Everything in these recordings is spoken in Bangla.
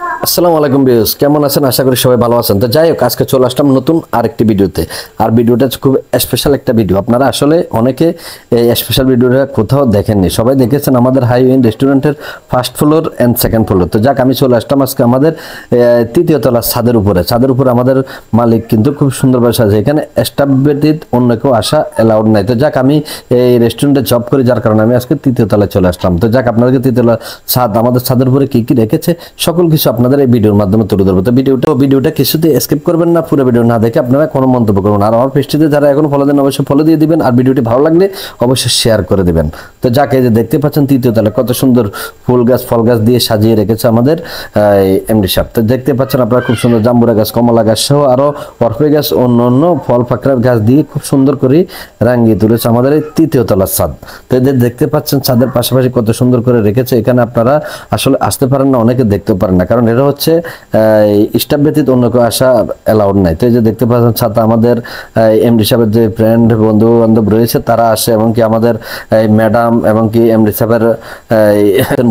আসসালামু আলাইকুম ভিউয়ার্স, কেমন আছেন? আশা করি সবাই ভালো আছেন। তো যাই হোক, আজকে চলে আসলাম নতুন আরেকটি ভিডিওতে। আর ভিডিওটা খুব স্পেশাল একটা ভিডিও। আপনারা আসলে অনেকে এই স্পেশাল ভিডিওটা কোথাও দেখেননি, সবাই দেখেছেন আমাদের হাইওয়ে রেস্টুরেন্টের first floor and second floor. তো যাক, আমি চলে আসলাম আজকে আমাদের তৃতীয় তলার ছাদের উপরে আমাদের মালিক কিন্তু খুব সুন্দরভাবে সাজে। এখানে স্টাফ ব্যতীত অন্য কেউ আসা অ্যালাউড নাই। তো যাক, আমি এই রেস্টুরেন্টে জব করি, যার কারণে আমি আজকে তৃতীয় তলায় চলে আসলাম। তো যাক, আপনাদেরকে তৃতীয় তলা ছাদ, আমাদের ছাদের উপরে কি কি রেখেছে সকল কিছু আপনাদের এই ভিডিওর মাধ্যমে তুলে ধরবো। তো ভিডিওটা কিছুতে স্কিপ করবেন না, পুরো ভিডিও না দেখে আপনারা কোনো মন্তব্য করবেন। আর আমার পেজটিতে যারা এখন ফলো দেন অবশ্যই ফলো দিয়ে দিবেন, আর ভিডিওটি ভালো লাগলে অবশ্যই শেয়ার করে দিবেন। তো যাক, এই যে দেখতে পাচ্ছেন তৃতীয় তলায় কত সুন্দর ফুল গাছ ফল গাছ দিয়ে সাজিয়ে রেখেছে আমাদের এমডি সাহেব। তো দেখতে পাচ্ছেন আপনারা খুব সুন্দর জাম্বুরা গাছ, কমলা গাছ সহ আরো অর্পে গাছ, অন্য অন্য ফল ফাকড়ার গাছ দিয়ে খুব সুন্দর করে রাঙিয়ে তুলেছে আমাদের এই তৃতীয় তলার ছাদ। তো এদের দেখতে পাচ্ছেন ছাদের পাশাপাশি কত সুন্দর করে রেখেছে। এখানে আপনারা আসলে আসতে পারেন না, অনেকে দেখতেও পারেন না, কারণ এটা হচ্ছে স্টাফ ব্যতীত অন্য কেউ আসা অ্যালাউড নাই। তো এই যে দেখতে পাচ্ছেন ছাতা, আমাদের এমডি সাহেবের যে ফ্রেন্ড বন্ধু বান্ধব রয়েছে তারা আসে, এবং কি আমাদের ম্যাডাম এবং কি এমডি সাহেবের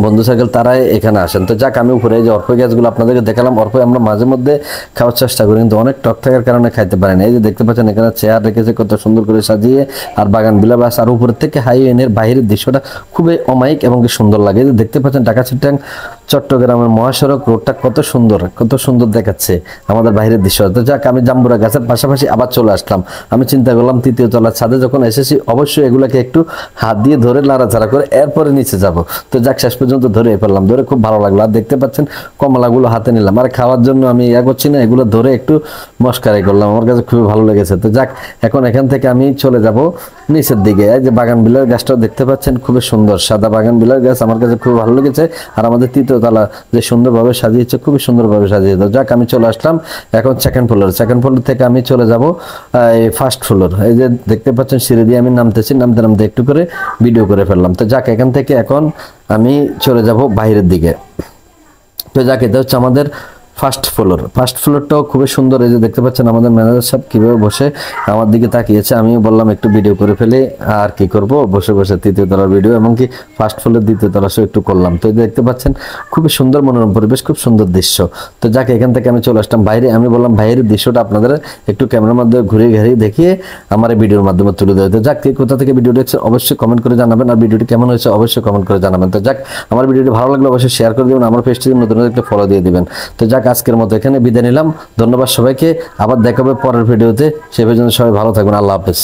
বন্ধু সাইকেল তারাই এখানে আসেন। তো যাক, আমি উপরে যে অর্পে গাছগুলো আপনাদেরকে দেখালাম। অর্পে আমরা মাঝে মধ্যে খাওয়ার চেষ্টা করি, কিন্তু অনেক টক থাকার কারণে খাইতে পারি না। এই যে দেখতে পাচ্ছেন এখানে চেয়ার রেখেছে কত সুন্দর করে সাজিয়ে, আর বাগান বিলাস, আর উপর থেকে হাইওয়ের বাইরের দৃশ্যটা খুবই অমায়িক এবং কি সুন্দর লাগে। এই যে দেখতে পাচ্ছেন ঢাকা চিটাং চট্টগ্রামের মহাসড়ক রোডটা কত সুন্দর দেখাচ্ছে আমাদের বাইরের দৃশ্য। তো যাক, আমি জাম্বুরা গাছের পাশাপাশি আবার চলে আসলাম। আমি চিন্তা করলাম তৃতীয় তলার ছাদে যখন এসেছি অবশ্যই এগুলাকে একটু হাত দিয়ে ধরে নাড়াচাড়া করে এরপরে নিচে যাব। তো যাক, শেষ পর্যন্ত ধরে ফেললাম, ধরে খুব ভালো লাগলো। আর দেখতে পাচ্ছেন কমলাগুলো হাতে নিলাম, আর খাওয়ার জন্য আমি করছি না, এগুলো ধরে একটু মস্কারি করলাম, আমার কাছে খুবই ভালো লেগেছে। তো যাক, এখন এখান থেকে আমি চলে যাব নিচের দিকে। এই যে বাগান বিলার গাছটাও দেখতে পাচ্ছেন, খুবই সুন্দর সাদা বাগান বিলার গাছ, আমার কাছে খুব ভালো লেগেছে। আর আমাদের তৃতীয় তলা যে সুন্দরভাবে সাজিয়েছে, খুবই সুন্দরভাবে সাজিয়েছে। যাক, আমি চলে আসলাম এখন সেকেন্ড ফ্লোর থেকে আমি চলে যাব ফার্স্ট ফ্লোর। এই যে দেখতে পাচ্ছেন সিঁড়ি দিয়ে আমি নামতে নামতে একটু করে ভিডিও করে ফেললাম। তো যাক, এখান থেকে এখন আমি চলে যাব বাইরের দিকে। তো যাক, এটা হচ্ছে আমাদের ফার্স্ট ফ্লোরটাও খুবই সুন্দর। এই যে দেখতে পাচ্ছেন আমাদের ম্যানেজার সাহেব কিভাবে বসে আমার দিকে তাকিয়েছে। আমিও বললাম একটু ভিডিও করে ফেলে, আর কি করব, বসে বসে তৃতীয় তলার ভিডিও, এমনকি ফার্স্ট ফ্লোরের দ্বিতীয় তলা একটু করলাম। তো দেখতে পাচ্ছেন খুবই সুন্দর মনোরম পরিবেশ, খুব সুন্দর দৃশ্য। তো যাক, এখান থেকে আমি চলে আসলাম বাইরে। আমি বললাম বাইরের দৃশ্যটা আপনাদের একটু ক্যামেরার মাধ্যমে ঘুরিয়ে দেখিয়ে আমার এই ভিডিওর মাধ্যমে তুলে দেয়। তো যাক, কে কোথা থেকে ভিডিও দেখছেন অবশ্যই কমেন্ট করে জানাবেন, আর ভিডিওটি কেমন হয়েছে অবশ্যই কমেন্ট করে জানাবেন। তো যাক, আমার ভিডিওটি ভালো লাগলে অবশ্যই শেয়ার করে দেবেন, আমার পেজটি নতুন একটা ফলো দিয়ে দিবেন। তো যাক, আজকের মতো এখানে বিদায় নিলাম। ধন্যবাদ সবাইকে, আবার দেখা হবে পরের ভিডিওতে। সে পর্যন্ত সবাই ভালো থাকবেন। আল্লাহ হাফেজ।